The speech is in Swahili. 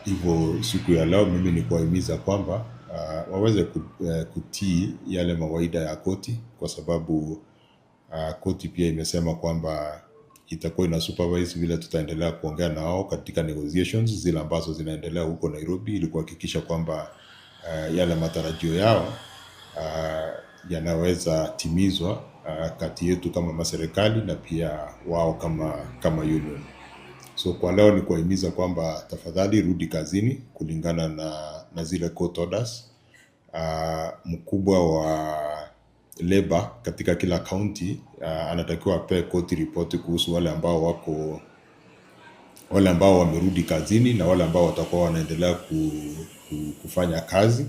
Hivyo siku ya leo mimi ni kuwahimiza kwamba waweze kutii yale mawaida ya koti, kwa sababu koti pia imesema kwamba itakuwa ina supervise vile tutaendelea kuongea na wao katika negotiations zile ambazo zinaendelea huko Nairobi, ili kuhakikisha kwamba yale matarajio yao yanaweza timizwa kati yetu kama maserikali na pia wao kama union. So kwa leo ni kuwahimiza kwamba tafadhali rudi kazini kulingana na zile court orders. Mkubwa wa labor katika kila county anatakiwa ape koti ripoti kuhusu wale ambao wamerudi kazini na wale ambao watakuwa wanaendelea kufanya kazi.